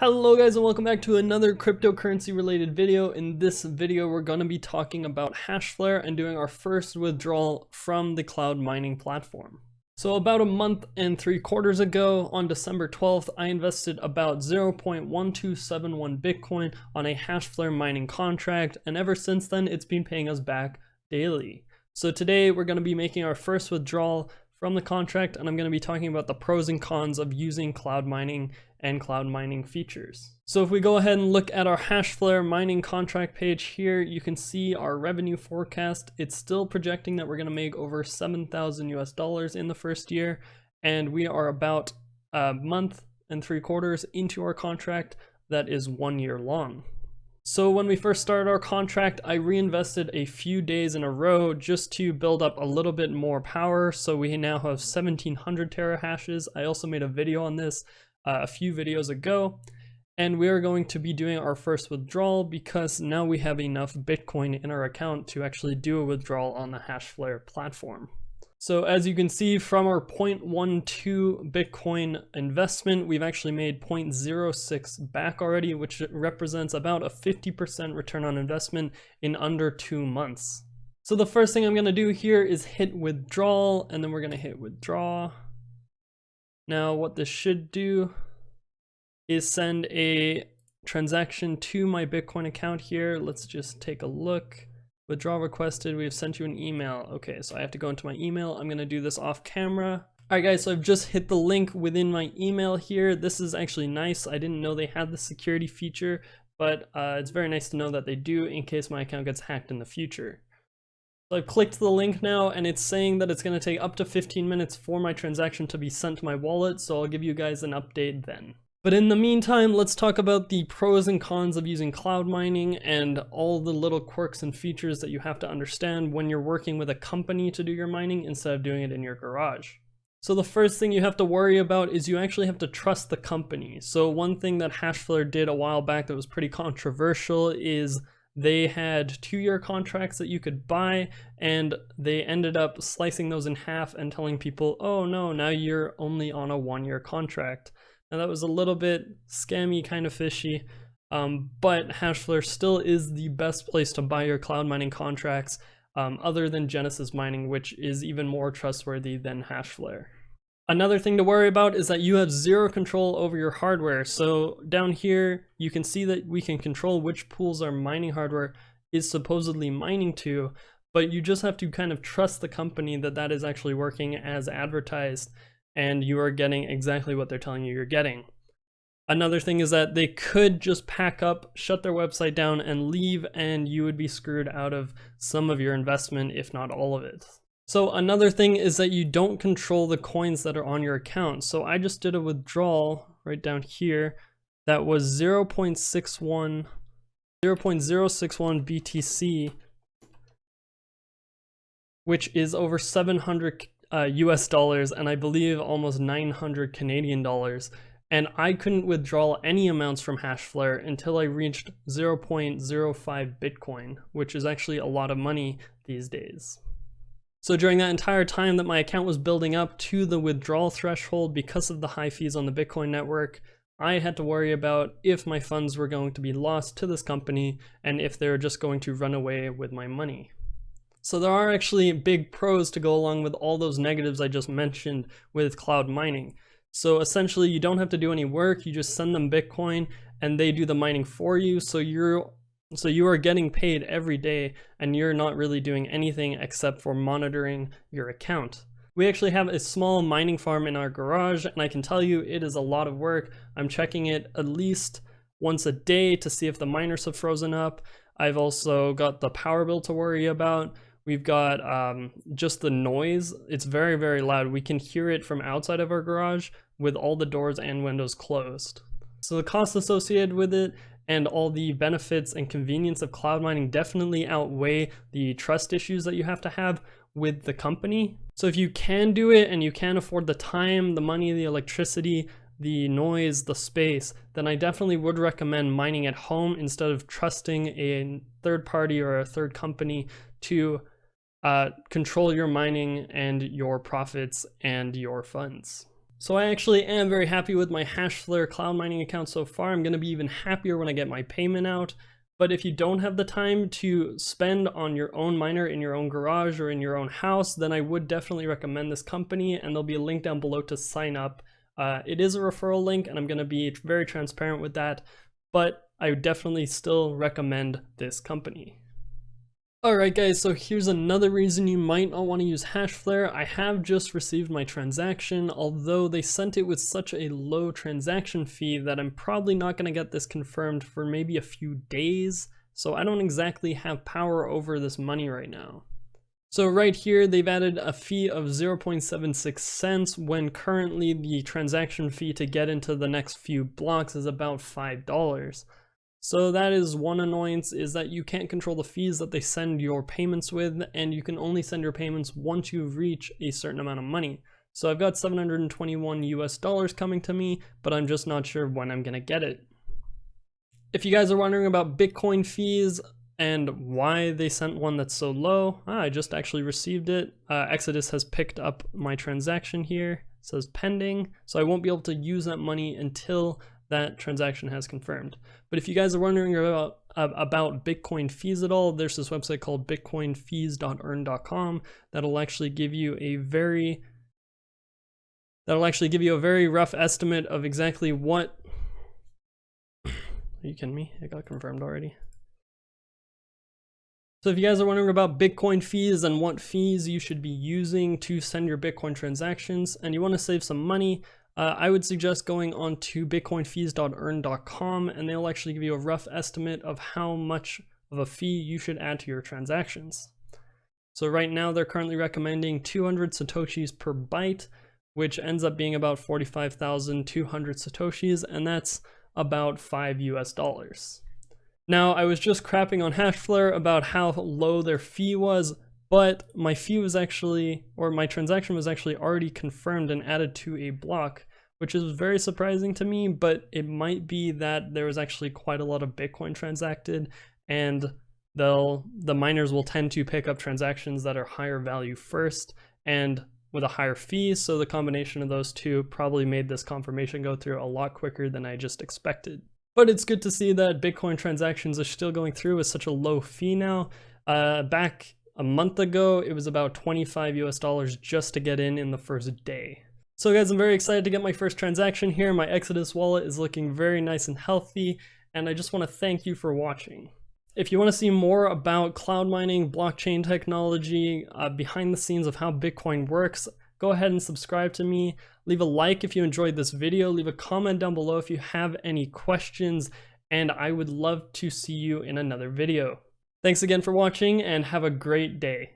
Hello guys, and welcome back to another cryptocurrency related video. In this video we're going to be talking about Hashflare and doing our first withdrawal from the cloud mining platform. So about a month and 3/4 ago, on December 12th, I invested about 0.1271 Bitcoin on a Hashflare mining contract, and ever since then it's been paying us back daily. So today we're going to be making our first withdrawal from the contract, and I'm going to be talking about the pros and cons of using cloud mining and cloud mining features. So if we go ahead and look at our Hashflare mining contract page here, you can see our revenue forecast. It's still projecting that we're going to make over $7,000 in the first year, and we are about a month and 3/4 into our contract that is 1 year long. So when we first started our contract, I reinvested a few days in a row just to build up a little bit more power. So we now have 1700 terahashes. I also made a video on this a few videos ago, and we are going to be doing our first withdrawal because now we have enough Bitcoin in our account to actually do a withdrawal on the Hashflare platform. So as you can see from our 0.12 Bitcoin investment, we've actually made 0.06 back already, which represents about a 50% return on investment in under 2 months. So the first thing I'm going to do here is hit withdrawal, and then we're going to hit withdraw. Now what this should do is send a transaction to my Bitcoin account here. Let's just take a look. Withdraw requested, we have sent you an email. Okay, so I have to go into my email. I'm gonna do this off camera. All right guys, so I've just hit the link within my email here. This is actually nice. I didn't know they had the security feature, but it's very nice to know that they do in case my account gets hacked in the future. So I've clicked the link now, and it's saying that it's gonna take up to 15 minutes for my transaction to be sent to my wallet, so I'll give you guys an update then. But in the meantime, let's talk about the pros and cons of using cloud mining and all the little quirks and features that you have to understand when you're working with a company to do your mining instead of doing it in your garage. So the first thing you have to worry about is you actually have to trust the company. So one thing that Hashflare did a while back that was pretty controversial is they had 2-year contracts that you could buy, and they ended up slicing those in half and telling people, oh no, now you're only on a 1-year contract. And that was a little bit scammy, kind of fishy, but Hashflare still is the best place to buy your cloud mining contracts, other than Genesis Mining, which is even more trustworthy than Hashflare. Another thing to worry about is that you have zero control over your hardware. So down here, you can see that we can control which pools our mining hardware is supposedly mining to, but you just have to kind of trust the company that that is actually working as advertised, and you are getting exactly what they're telling you you're getting. Another thing is that they could just pack up, shut their website down, and leave, and you would be screwed out of some of your investment, if not all of it. So another thing is that you don't control the coins that are on your account. So I just did a withdrawal right down here that was 0.061 BTC, which is over 700 US dollars, and I believe almost 900 Canadian dollars, and I couldn't withdraw any amounts from Hashflare until I reached 0.05 Bitcoin, which is actually a lot of money these days. So during that entire time that my account was building up to the withdrawal threshold because of the high fees on the Bitcoin network, I had to worry about if my funds were going to be lost to this company and if they were just going to run away with my money. So there are actually big pros to go along with all those negatives I just mentioned with cloud mining. So essentially you don't have to do any work, you just send them Bitcoin and they do the mining for you, so you are getting paid every day and you're not really doing anything except for monitoring your account. We actually have a small mining farm in our garage, and I can tell you it is a lot of work. I'm checking it at least once a day to see if the miners have frozen up. I've also got the power bill to worry about. We've got just the noise. It's very, very loud. We can hear it from outside of our garage with all the doors and windows closed. So the costs associated with it and all the benefits and convenience of cloud mining definitely outweigh the trust issues that you have to have with the company. So if you can do it and you can afford the time, the money, the electricity, the noise, the space, then I definitely would recommend mining at home instead of trusting a third party or a third company to control your mining and your profits and your funds. So I actually am very happy with my Hashflare Cloud Mining account so far. I'm going to be even happier when I get my payment out. But if you don't have the time to spend on your own miner in your own garage or in your own house, then I would definitely recommend this company, and there'll be a link down below to sign up. It is a referral link, and I'm going to be very transparent with that, but I would definitely still recommend this company. Alright guys, so here's another reason you might not want to use Hashflare. I have just received my transaction, although they sent it with such a low transaction fee that I'm probably not going to get this confirmed for maybe a few days, so I don't exactly have power over this money right now. So right here, they've added a fee of 0.76 cents when currently the transaction fee to get into the next few blocks is about $5. So that is one annoyance, is that you can't control the fees that they send your payments with, and you can only send your payments once you reach a certain amount of money. So I've got $721 US coming to me, but I'm just not sure when I'm gonna get it. If you guys are wondering about Bitcoin fees and why they sent one that's so low, I just actually received it. Exodus has picked up my transaction here. It says pending, so I won't be able to use that money until that transaction has confirmed. But if you guys are wondering about Bitcoin fees at all, there's this website called bitcoinfees.earn.com that'll actually give you a very rough estimate of exactly what. Are you kidding me? It got confirmed already. So if you guys are wondering about Bitcoin fees and what fees you should be using to send your Bitcoin transactions, and you want to save some money, I would suggest going on to bitcoinfees.earn.com, and they'll actually give you a rough estimate of how much of a fee you should add to your transactions. So right now they're currently recommending 200 Satoshis per byte, which ends up being about 45,200 Satoshis, and that's about $5 US. Now, I was just crapping on Hashflare about how low their fee was, but my fee was actually, or my transaction was actually already confirmed and added to a block, which is very surprising to me, but it might be that there was actually quite a lot of Bitcoin transacted, and the miners will tend to pick up transactions that are higher value first and with a higher fee, so the combination of those two probably made this confirmation go through a lot quicker than I just expected. But it's good to see that Bitcoin transactions are still going through with such a low fee now. Back a month ago, it was about $25 US just to get in the first day. So guys, I'm very excited to get my first transaction here. My Exodus wallet is looking very nice and healthy, and I just want to thank you for watching. If you want to see more about cloud mining, blockchain technology, behind the scenes of how Bitcoin works, go ahead and subscribe to me. Leave a like if you enjoyed this video. Leave a comment down below if you have any questions, and I would love to see you in another video. Thanks again for watching, and have a great day.